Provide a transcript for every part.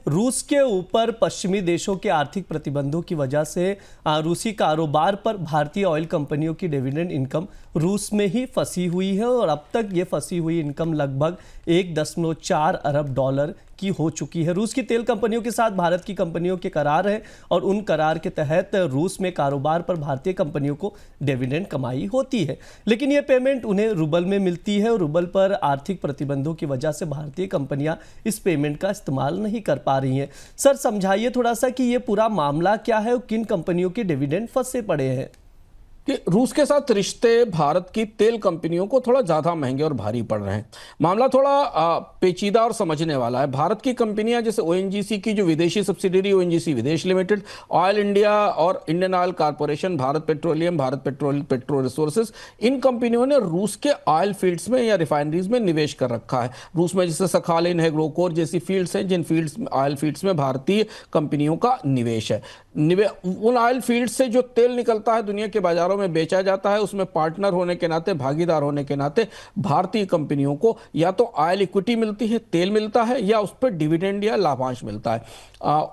रूस के ऊपर पश्चिमी देशों के आर्थिक प्रतिबंधों की वजह से रूसी कारोबार पर भारतीय ऑयल कंपनियों की डिविडेंड इनकम रूस में ही फंसी हुई है और अब तक ये फंसी हुई इनकम लगभग 1.4 अरब डॉलर की हो चुकी है। रूस की तेल कंपनियों के साथ भारत की कंपनियों के करार हैं और उन करार के तहत रूस में कारोबार पर भारतीय कंपनियों को डिविडेंड कमाई होती है, लेकिन ये पेमेंट उन्हें रूबल में मिलती है और रूबल पर आर्थिक प्रतिबंधों की वजह से भारतीय कंपनियां इस पेमेंट का इस्तेमाल नहीं कर पा रही हैं। सर, समझाइए थोड़ा सा कि ये पूरा मामला क्या है और किन कंपनियों के डिविडेंड फंसे पड़े हैं। कि रूस के साथ रिश्ते भारत की तेल कंपनियों को थोड़ा ज़्यादा महंगे और भारी पड़ रहे हैं। मामला थोड़ा पेचीदा और समझने वाला है। भारत की कंपनियां जैसे ओएनजीसी की जो विदेशी subsidiary ONGC Videsh limited, oil India और Indian oil corporation, Bharat petroleum, Bharat petrol resources, इन कंपनियों ने रूस के ऑयल फील्ड्स में या रिफाइनरीज में निवेश कर रखा है। रूस में जैसे सखालिन है, ग्रोकोर जैसी फील्ड्स हैं, जिन फील्ड्स ऑयल फील्ड्स में भारतीय कंपनियों का निवेश है। उन ऑयल फील्ड से जो तेल निकलता है दुनिया के बाजारों में बेचा जाता है, उसमें पार्टनर होने के नाते, भागीदार होने के नाते भारतीय कंपनियों को या तो ऑयल इक्विटी मिलती है, तेल मिलता है, या उस पर डिविडेंड या लाभांश मिलता है।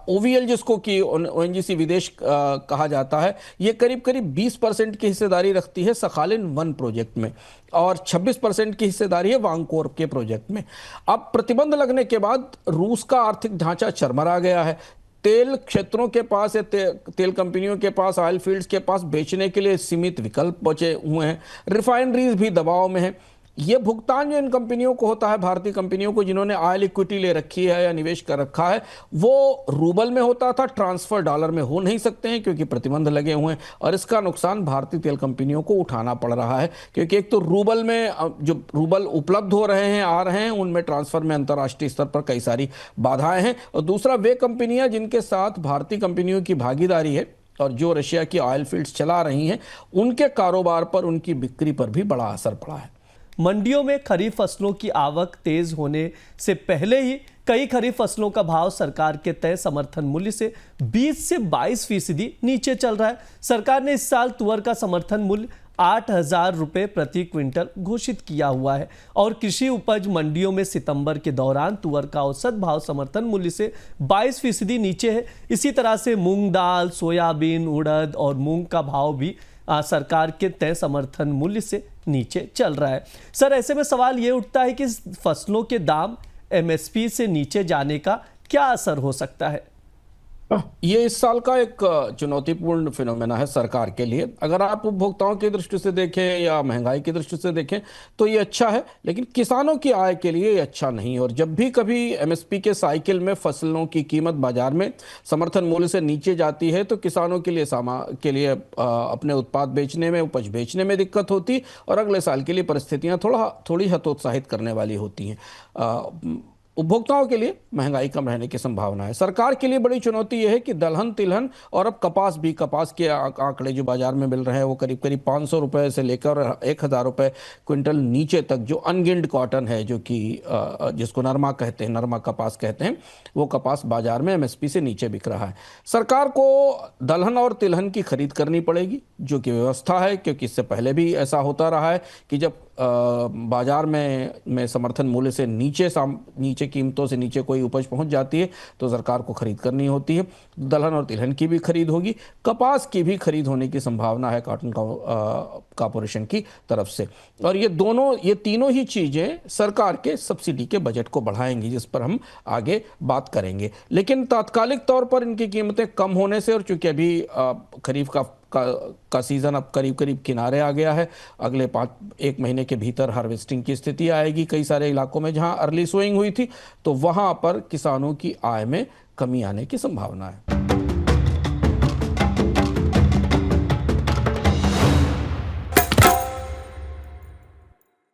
ओवीएल जिसको कि ओएनजीसी विदेश कहा जाता है, ये करीब करीब 20% की हिस्सेदारी रखती है सखालिन 1 प्रोजेक्ट में और 26% की हिस्सेदारी है वांकोर के प्रोजेक्ट में। अब प्रतिबंध लगने के बाद रूस का आर्थिक ढांचा चरमरा गया है। तेल क्षेत्रों के पास या तेल कंपनियों के पास, ऑयल फील्ड्स के पास बेचने के लिए सीमित विकल्प बचे हुए हैं। रिफाइनरीज भी दबाव में है। ये भुगतान जो इन कंपनियों को होता है, भारतीय कंपनियों को जिन्होंने ऑयल इक्विटी ले रखी है या निवेश कर रखा है, वो रूबल में होता था, ट्रांसफर डॉलर में हो नहीं सकते हैं क्योंकि प्रतिबंध लगे हुए हैं। और इसका नुकसान भारतीय तेल कंपनियों को उठाना पड़ रहा है क्योंकि एक तो रूबल में जो रूबल उपलब्ध हो रहे हैं, आ रहे हैं, उनमें ट्रांसफर में अंतर्राष्ट्रीय स्तर पर कई सारी बाधाएं हैं। और दूसरा, वे कंपनियां जिनके साथ भारतीय कंपनियों की भागीदारी है और जो रशिया की ऑयल फील्ड्स चला रही हैं, उनके कारोबार पर, उनकी बिक्री पर भी बड़ा असर पड़ा है। मंडियों में खरीफ फसलों की आवक तेज होने से पहले ही कई खरीफ फसलों का भाव सरकार के तय समर्थन मूल्य से 20 से 22% नीचे चल रहा है। सरकार ने इस साल तुअर का समर्थन मूल्य 8,000 रुपये प्रति क्विंटल घोषित किया हुआ है और कृषि उपज मंडियों में सितंबर के दौरान तुअर का औसत भाव समर्थन मूल्य से 22% नीचे है। इसी तरह से मूंग दाल, सोयाबीन, उड़द और मूंग का भाव भी सरकार के तय समर्थन मूल्य से नीचे चल रहा है। सर, ऐसे में सवाल ये उठता है कि फसलों के दाम एमएसपी से नीचे जाने का क्या असर हो सकता है? ये इस साल का एक चुनौतीपूर्ण फिनोमेना है सरकार के लिए। अगर आप उपभोक्ताओं की दृष्टि से देखें या महंगाई की दृष्टि से देखें तो ये अच्छा है, लेकिन किसानों की आय के लिए ये अच्छा नहीं। और जब भी कभी एमएसपी के साइकिल में फसलों की कीमत बाजार में समर्थन मूल्य से नीचे जाती है तो किसानों के लिए अपने उत्पाद बेचने में, उपज बेचने में दिक्कत होती और अगले साल के लिए परिस्थितियां थोड़ी हतोत्साहित करने वाली होती हैं। उपभोक्ताओं के लिए महंगाई कम रहने की संभावना है। सरकार के लिए बड़ी चुनौती यह है कि दलहन, तिलहन और अब कपास के आंकड़े जो बाजार में मिल रहे हैं वो करीब करीब 500 रुपये से लेकर 1,000 रुपये क्विंटल नीचे तक, जो अनगिल्ड कॉटन है, जो कि जिसको नरमा कहते हैं, नरमा कपास कहते हैं, वो कपास बाजार में एमएसपी से नीचे बिक रहा है। सरकार को दलहन और तिलहन की खरीद करनी पड़ेगी, जो कि व्यवस्था है, क्योंकि इससे पहले भी ऐसा होता रहा है कि जब बाजार में समर्थन मूल्य से नीचे कीमतों से नीचे कोई उपज पहुंच जाती है तो सरकार को खरीद करनी होती है। दलहन और तिलहन की भी खरीद होगी, कपास की भी खरीद होने की संभावना है कॉटन कॉर्पोरेशन की तरफ से। और ये तीनों ही चीजें सरकार के सब्सिडी के बजट को बढ़ाएंगी, जिस पर हम आगे बात करेंगे। लेकिन तात्कालिक तौर पर इनकी कीमतें कम होने से, और चूंकि अभी खरीफ का सीजन अब करीब करीब किनारे आ गया है, अगले 1 महीने के भीतर हार्वेस्टिंग की स्थिति आएगी कई सारे इलाकों में जहां अर्ली सोइंग हुई थी, तो वहां पर किसानों की आय में कमी आने की संभावना है।